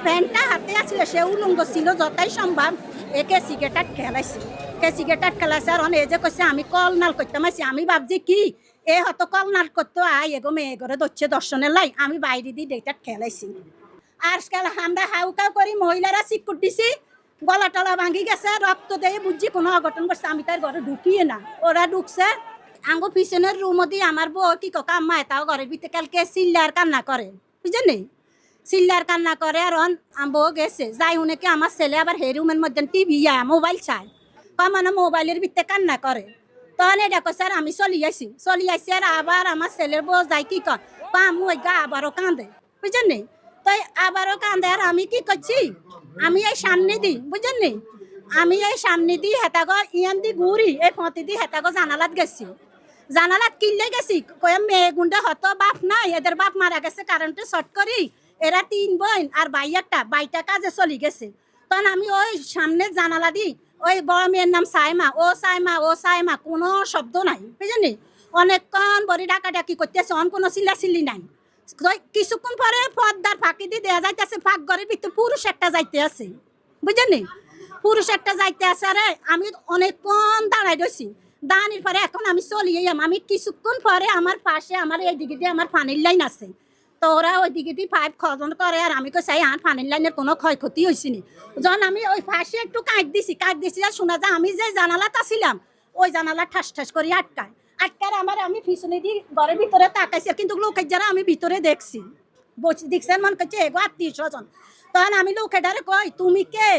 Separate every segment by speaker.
Speaker 1: ফ্যানটা হাতে আছিল সে উলঙ্গ ছিল যতই সম্ভব একে সিগারেট খেলাইছে সিগারেট খেলাইছে আর এই যে কইছে আমি কল নাল করতে মাইছি আমি ভাবছি কি এ হয়তো কল নাল করতো আই এগো মেয়ে করে দচ্ছে দর্শনের লাই আমি বাইরে দিয়ে ডেটা খেলাইছি আজকাল আমরা হাউকাউ করি মহিলারা সিকুট দিছি গলা টলা ভাঙি গেছে রক্ত দিয়ে বুঝছি কোনো অঘটন করছে আমি তার ঘরে ঢুকিয়ে না ওরা ঢুকছে আঙ্গো পিছনের রুম দিয়ে আমার বউ কি কাকা আম্মা তাও ঘরের ভিতরে কালকে চিল্লার কান্না করে বুঝলেন চিল্লার কান্না করে আর বউ গেছে যাই উনি কি আমার ছেলে আবার হে রুমের মধ্যে টিভি মোবাইল চায় মানে মোবাইলের ভিতরে কান্না করে তখন এটা কছে আর আমি চলি আইসি আর আবার আমার ছেলের বউ যাই কি কয় আমি ওই গা আবারও কান্দে বুঝলেন তাই আবারও কান্দে আর আমি কি করছি আমি এই সামনে দিই বুঝলেন আমি এই সামনে দিই হেতাগ ইয়ান দি ঘুরি এই ফতি দি হেতাগ জানালাত গেছি জানালাত কিনলে গেছি কয়ে মেয়ে গুন্ডে হতো বাপ নাই এদের বাপ মারা গেছে কারেন্টে শর্ট করি এরা 3 বোন আর বাইটা কাজে চলি গেছে তখন আমি ওই সামনে জানালা দিই ওই বড় মেয়ের নাম সাইমা ও সাইমা কোনো শব্দ নাই বুঝলি অনেকক্ষণ বড়ি ডাকাডাকি করতেছে অন কোনো চিল্লি নাই কিছুক্ষণ পরে পর্দার ফাঁকি দিয়ে দেওয়া যাইতেছে ফাঁক ঘরের ভিতরে পুরুষ একটা যাইতে আছে বুঝলি পুরুষ একটা যাইতে আছে আরে আমি অনেকক্ষণ দাঁড়াই রয়েছি দাঁড়ির পরে এখন আমি চলি আমি কিছুক্ষণ পরে আমার পাশে আমার এইদিকে দিয়ে আমার পানির লাইন আছে তো ওরা ওইদিকে দিয়ে পাইপ খজন করে আর আমি চাই আর পানির লাইনের কোনো ক্ষয়ক্ষতি হয়েছে নি যখন আমি ওই পাশে একটু কাট দিছি আর শোনা যায় আমি যে জানালাটা ছিলাম ওই জানালা ঠাস করে আটকায় আমার আমি পিছনে দিয়ে ঘরের ভিতরে তাকাইছি কিন্তু লোকের যারা আমি ভিতরে দেখছি দেখছেন মনে করছে এগো 800 তখন আমি লোকেটারে কই তুমি কে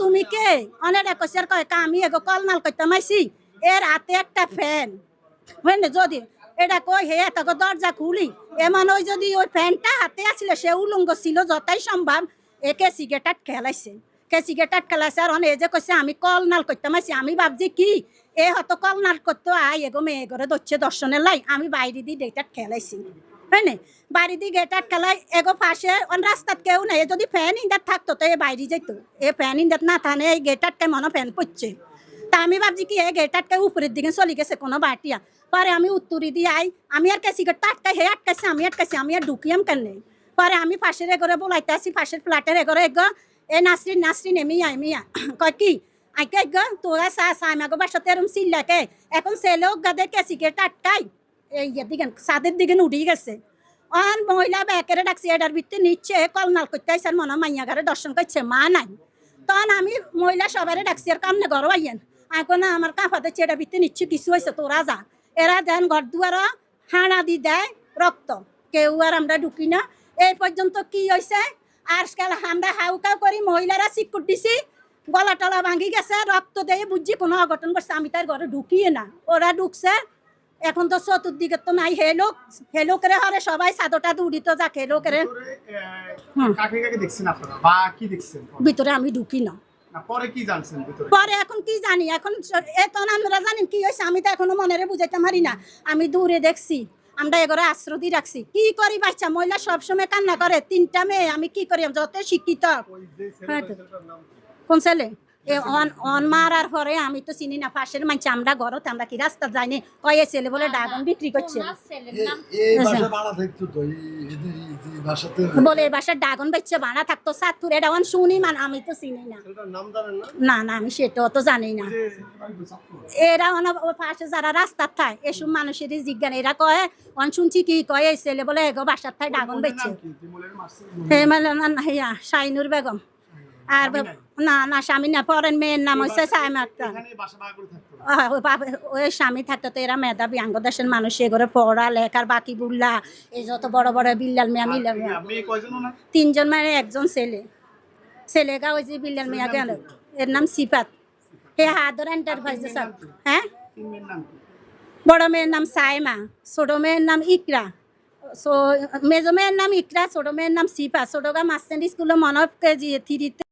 Speaker 1: তুমি কে অনেক কইছে আর কয় আমি এগো কল নাল করতে মাইছি এর হাতে একটা ফ্যান বুঝলে যদি এটা কই হে তাকে দরজা খুলি এমন ওই যদি ওই ফ্যানটা হাতে আসছিল সে উলঙ্গ ছিল যতই সম্ভব একে সিগারেট খেলাইছে আর এই যে কইছে আমি কল নাল করতে মাইছি আমি ভাবছি কি এ হয়তো কল নাল করতো আই এগো মেয়ে করে দচ্ছে দর্শনের লাই আমি বাইরে দিয়ে ডেটা খেলাইছি হয়নি বাইরে দিয়ে গেটার খেলাই এগো পাশে রাস্তাত কেউ নেই যদি ফ্যান ইন্দার থাকতো তো এ বাইরে যেত এ ফ্যান ইন্দার না থানে এই গেটারকে মনে ফ্যান পড়ছে তা আমি ভাবছি কি এই গেটারকে উপরের দিকে চলে গেছে কোনো বাটিয়া পরে আমি উত্তরি দিয়ে আমি আর সিগারেটটা আটকাইছে আমি আর ঢুকিয়াম কেন পরে আমি পাশের এগরে বলাইতে আসি পাশের ফ্ল্যাটের এগরে এগো এ নাসরিন মিয়া কয় কি আইকে এগো তোরা সাইমাগো বাসাতে এরম চিল্লাকে এখন ছেলেও গাদের সিগারেট আটকাই এই দিকে ছাদের দিকে উঠে গেছে অন মহিলা ব্যাকেরে ডাকছি এটার ভিত্তি নিচ্ছে কলনাল করতে আইসে আর মনে মাইয়া ঘরে দর্শন করছে মা নাই তখন আমি মহিলা সবারে ডাকছি আর কামনে ঘর আইয়েন এখন আমার কাঁপাতে চেটা ভিত্তি নিচ্ছে কিছু হয়েছে তোরা যা এরা দেন ঘর দুয়ার হানা দি দেয় রক্ত কেউ আর আমরা ঢুকি না এই পর্যন্ত কি হয়েছে আজকাল আমরা হাউকাউ করি মহিলারা সিকুট দিছি গলা টলা ভাঙি গেছে রক্ত দিয়ে বুঝছি কোনো অঘটন করছে আমি তার ঘরে ঢুকিয়ে না ওরা ঢুকছে এখন তো চতুর্দিকে তো নাই হেলো করে হরে সবাই সাদটা উড়িত যাক হেলো করে ভিতরে আমি ঢুকি না পরে এখন কি জানি এখন এখন আমরা জানি কি হয়েছে আমি তো এখনো মনে বুঝাইতে পারি না আমি দূরে দেখছি আমরা এগোরে আশ্রয় দিয়ে রাখছি কি করি বাচ্চা মহিলা সবসময় কান্না করে 3টা মেয়ে আমি কি করি যত শিক্ষিত কোন ছেলে অন মারার পরে আমি তো চিনি না পাশের মানছি আমরা ঘরতে আমরা কি রাস্তা যাইনি কয়ে ছেলে বলে ড্রাগন বিক্রি করছে বলে এই বাসার ড্রাগন বেচছে ভাড়া থাকতো সাতপুর এটা অন শুনি আমি তো চিনি না না আমি সেটাও তো জানি না এরা পাশে যারা রাস্তার থায় এসব মানুষেরই জিজ্ঞান এরা কয়ে অন শুনছি কি কয়ে এই ছেলে বলে এগো বাসার থায় ড্রাগন বেচছে শাইনুর বেগম আর না স্বামী না পরের মেয়ের নাম হচ্ছে সাইমা ওই স্বামী থাকতো তো এরা মেধাবী আঙ্গদেশের মানুষ এগোরে পড়া লেখার বাকি বুল্লা এই যত বড় বড় বিল্লাল মিয়া 3জন মানে একজন ছেলেগা ওই যে বিল্লাল মিয়া গেল এর নাম সিফাত হে হাদর এন্টারপ্রাইজে স্যার হ্যাঁ বড় মেয়ের নাম সাইমা ছোট মেয়ের নাম ইকরা মেজো মেয়ের নাম ইকরা ছোট মেয়ের নাম সিফা ছোটগা মাস্টার স্কুলে মনে কেজি 3